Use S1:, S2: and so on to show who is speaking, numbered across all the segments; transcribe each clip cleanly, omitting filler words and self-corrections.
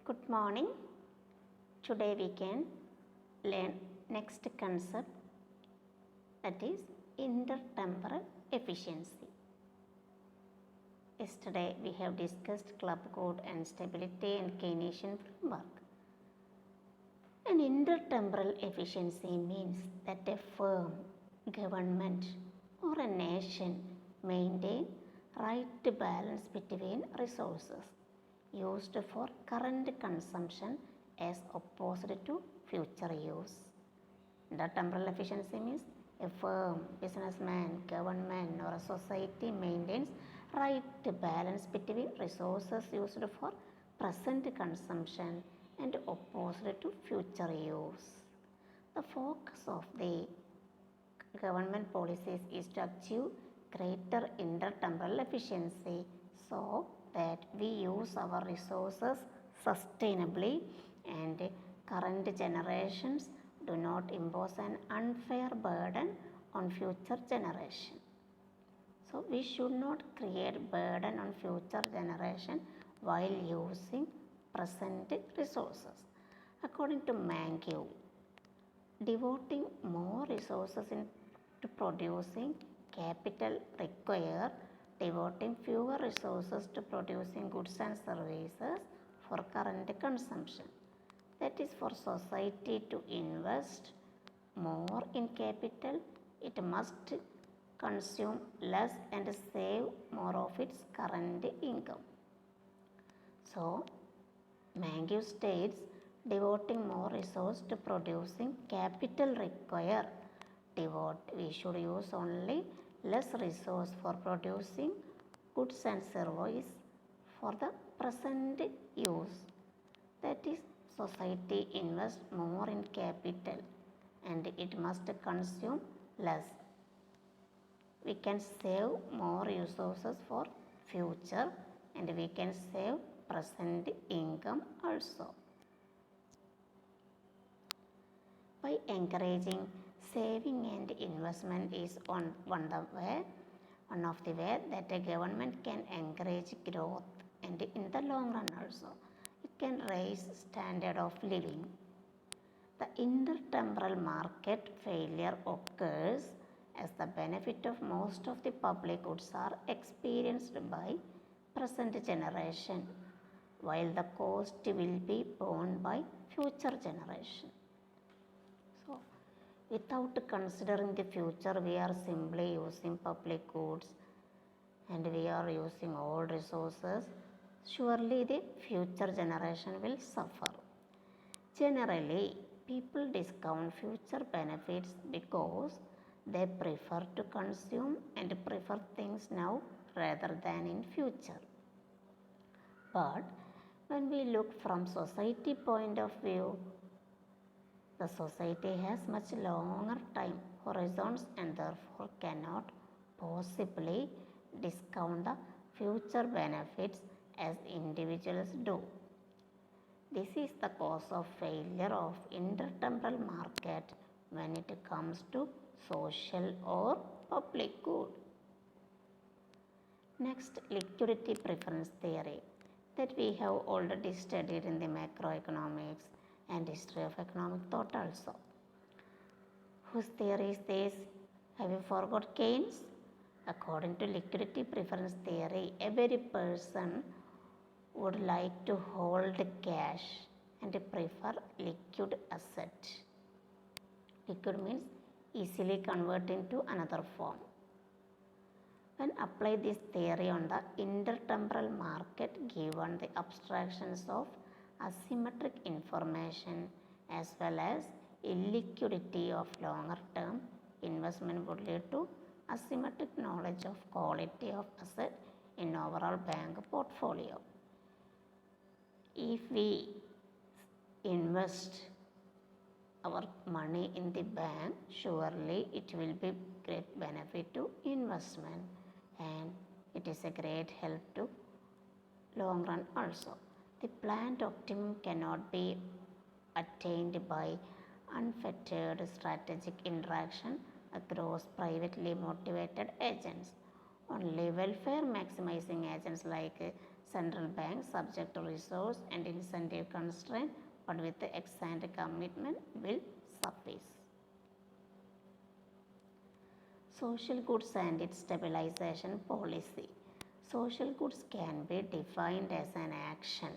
S1: Good morning. Today we can learn next concept, that is intertemporal efficiency. Yesterday we have discussed club code and stability and Keynesian framework. An intertemporal efficiency means that a firm, government or a nation maintain right balance between resources used for current consumption as opposed to future use. Intertemporal efficiency means a firm, businessman, government or a society maintains right balance between resources used for present consumption and opposed to future use. The focus of the government policies is to achieve greater intertemporal efficiency so that we use our resources sustainably and current generations do not impose an unfair burden on future generations. So we should not create burden on future generation while using present resources. According to Mangue, devoting more resources into producing capital require devoting fewer resources to producing goods and services for current consumption. That is, for society to invest more in capital, it must consume less and save more of its current income. So, Mangue states devoting more resource to producing capital require we should use only less resource for producing goods and services for the present use. That is, society invests more in capital and it must consume less. We can save more resources for future and we can save present income also. By encouraging saving and investment is one of the way that a government can encourage growth, and in the long run also it can raise standard of living. The intertemporal market failure occurs as the benefit of most of the public goods are experienced by present generation, while the cost will be borne by future generation. So, without considering the future, we are simply using public goods and we are using all resources. Surely the future generation will suffer. Generally, people discount future benefits because they prefer to consume and prefer things now rather than in future. But when we look from society point of view, the society has much longer time horizons and therefore cannot possibly discount the future benefits as individuals do. This is the cause of failure of intertemporal market when it comes to social or public good. Next, liquidity preference theory that we have already studied in the macroeconomics and history of economic thought also. Whose theory is this? Have you forgot Keynes? According to liquidity preference theory, every person would like to hold cash and prefer liquid asset. Liquid means easily convert into another form. When apply this theory on the intertemporal market, given the abstractions of asymmetric information as well as illiquidity of longer term investment, would lead to asymmetric knowledge of quality of asset in overall bank portfolio. If we invest our money in the bank, surely it will be great benefit to investment and it is a great help to long run also. The planned optimum cannot be attained by unfettered strategic interaction across privately motivated agents. Only welfare maximizing agents like central bank subject to resource and incentive constraint, but with the ex-ante commitment will suffice. Social goods and its stabilization policy. Social goods can be defined as an action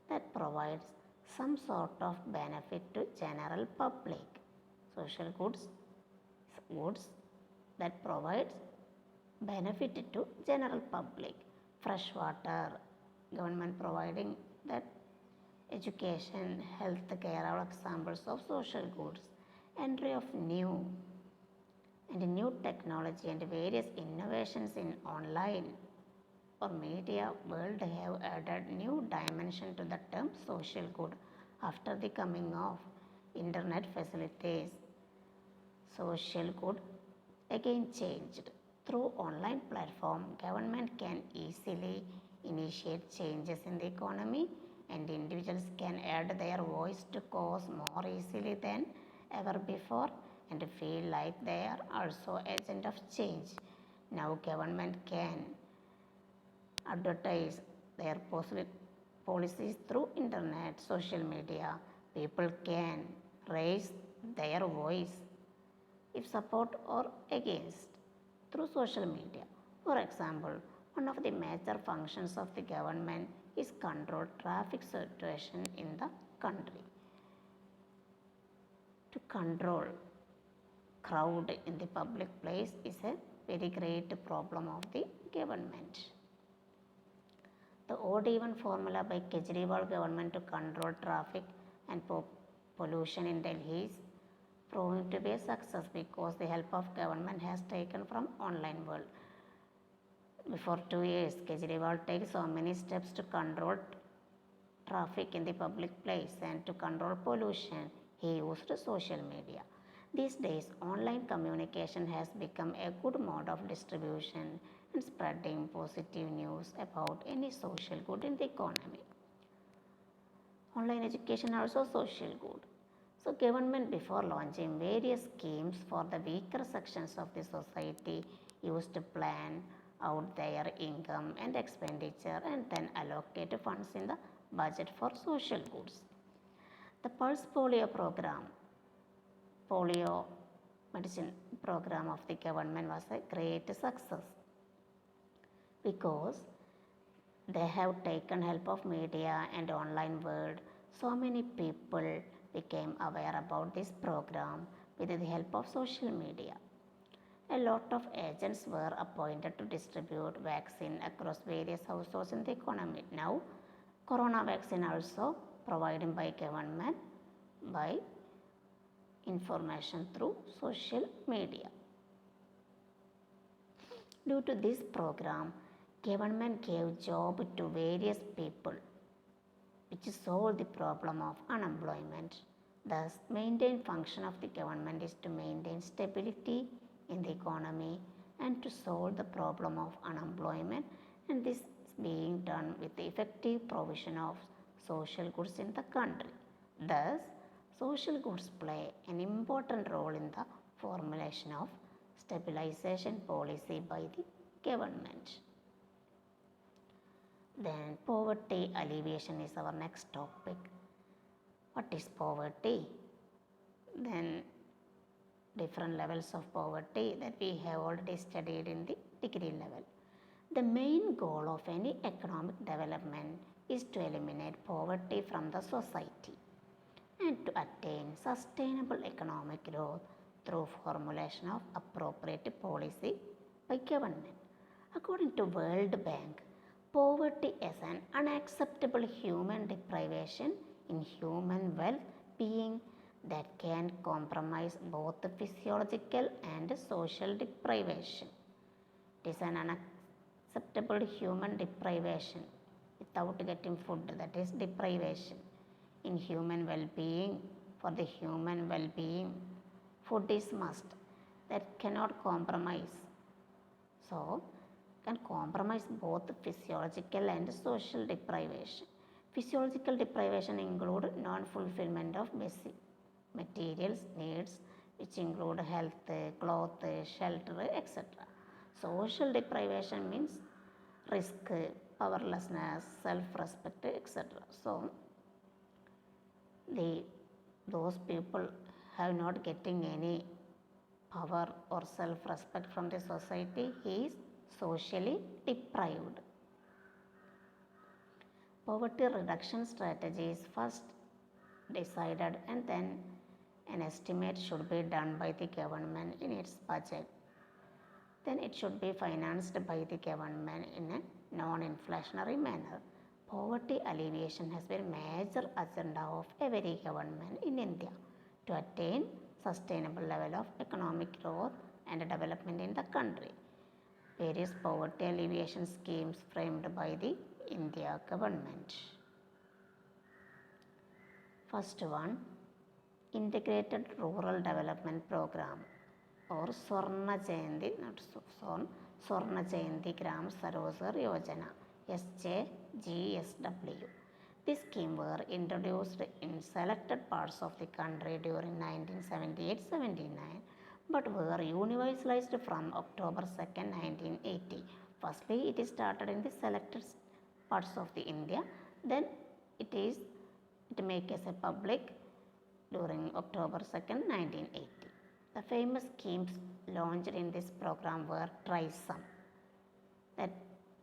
S1: that provides some sort of benefit to general public. Social goods that provides benefit to general public. Fresh water, government providing that. Education, health care are examples of social goods. Entry of new technology and various innovations in online or media world have added new dimension to the term social good after the coming of internet facilities. Social good again changed. Through online platform, government can easily initiate changes in the economy and individuals can add their voice to cause more easily than ever before and feel like they are also agent of change. Now government can advertise their policies through internet, social media. People can raise their voice if support or against through social media. For example, one of the major functions of the government is control traffic situation in the country. To control crowd in the public place is a very great problem of the government. The odd even formula by Kejriwal government to control traffic and pollution in Delhi is proving to be a success because the help of government has taken from online world. Before 2 years, Kejriwal takes so many steps to control traffic in the public place and to control pollution. He used social media. These days, online communication has become a good mode of distribution and spreading positive news about any social good in the economy. Online education also social good. So government before launching various schemes for the weaker sections of the society used to plan out their income and expenditure and then allocate funds in the budget for social goods. The Pulse polio medicine program of the government was a great success because they have taken help of media and online world. So many people became aware about this program with the help of social media. A lot of agents were appointed to distribute vaccine across various households in the economy. Now, corona vaccine also provided by government by information through social media. Due to this program, government gave job to various people, which solved the problem of unemployment. Thus, main function of the government is to maintain stability in the economy and to solve the problem of unemployment, and this is being done with the effective provision of social goods in the country. Thus, social goods play an important role in the formulation of stabilization policy by the government. Then poverty alleviation is our next topic. What is poverty? Then different levels of poverty that we have already studied in the degree level. The main goal of any economic development is to eliminate poverty from the society and to attain sustainable economic growth through formulation of appropriate policy by government. According to World Bank, poverty is an unacceptable human deprivation in human well-being that can compromise both physiological and social deprivation. It is an unacceptable human deprivation without getting food, that is deprivation. In human well-being, for the human well-being, food is must, that cannot compromise. So, can compromise both physiological and social deprivation. Physiological deprivation include non-fulfillment of basic materials needs, which include health, cloth, shelter, etc. Social deprivation means risk, powerlessness, self-respect, etc. So those people have not getting any power or self-respect from the society. He is socially deprived. Poverty reduction strategy is first decided and then an estimate should be done by the government in its budget. Then it should be financed by the government in a non-inflationary manner. Poverty alleviation has been a major agenda of every government in India to attain sustainable level of economic growth and development in the country. Various poverty alleviation schemes framed by the India government. First one, Integrated Rural Development Program or Swarna Jayanti, not Swarna Jayanti Gram Sarosar Yojana, SJGSW. This scheme were introduced in selected parts of the country during 1978-79 but were universalized from October 2nd, 1980. Firstly, it is started in the selected parts of the India, then it makes as a public during October 2nd, 1980. The famous schemes launched in this program were TRISOM. That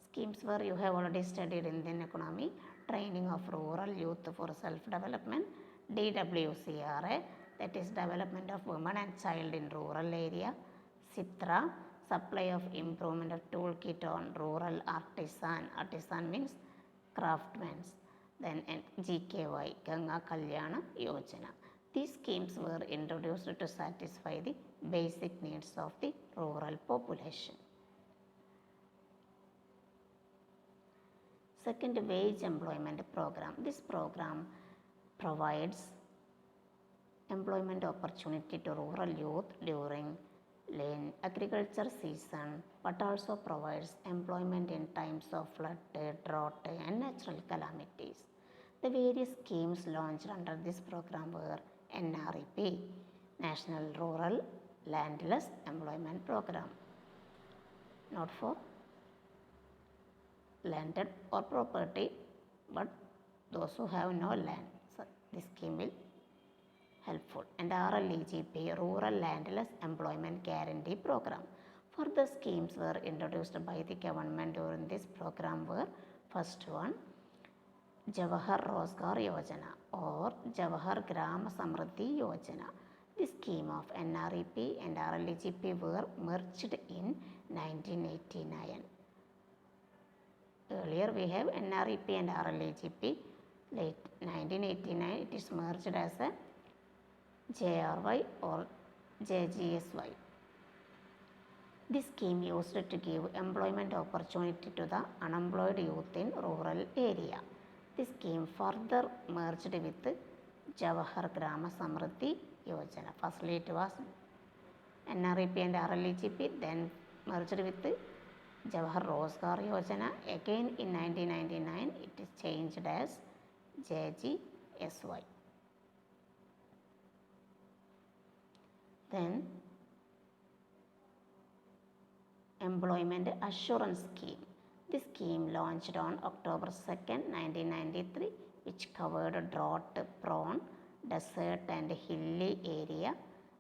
S1: schemes were, you have already studied Indian economy, training of rural youth for self-development, DWCRA, that is development of women and child in rural area, SITRA, supply of improvement of toolkit on rural artisan means craftsmen, then GKY, Ganga Kalyana Yojana. These schemes were introduced to satisfy the basic needs of the rural population. Second, wage employment program. This program provides employment opportunity to rural youth during agriculture season, but also provides employment in times of flood, drought and natural calamities. The various schemes launched under this program were NREP, National Rural Landless Employment Program, not for landed or property, but those who have no land. So this scheme will helpful. And RLEGP, Rural Landless Employment Guarantee Program. Further schemes were introduced by the government during this program were first one, Jawahar Rozgar Yojana or Jawahar Gram Samriddhi Yojana. The scheme of NREP and RLEGP were merged in 1989. Earlier we have NREP and RLEGP. Late 1989 it is merged as a JRY or JGSY. This scheme used to give employment opportunity to the unemployed youth in rural area. This scheme further merged with Jawahar Grama Samriddhi Yojana. Firstly it was NREP and RLEGP, then merged with Jawahar Rozgar Yojana. Again in 1999 it is changed as JGSY. Then Employment Assurance Scheme. This scheme launched on October 2nd, 1993, which covered drought-prone, desert and hilly area.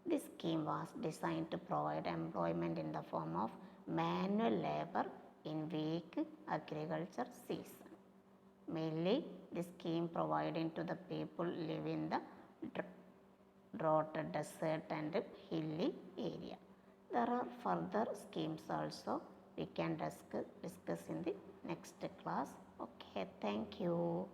S1: This scheme was designed to provide employment in the form of manual labor in weak agriculture season. Mainly, this scheme providing to the people live in the drought, desert and hilly area. There are further schemes also we can discuss in the next class. Okay, thank you.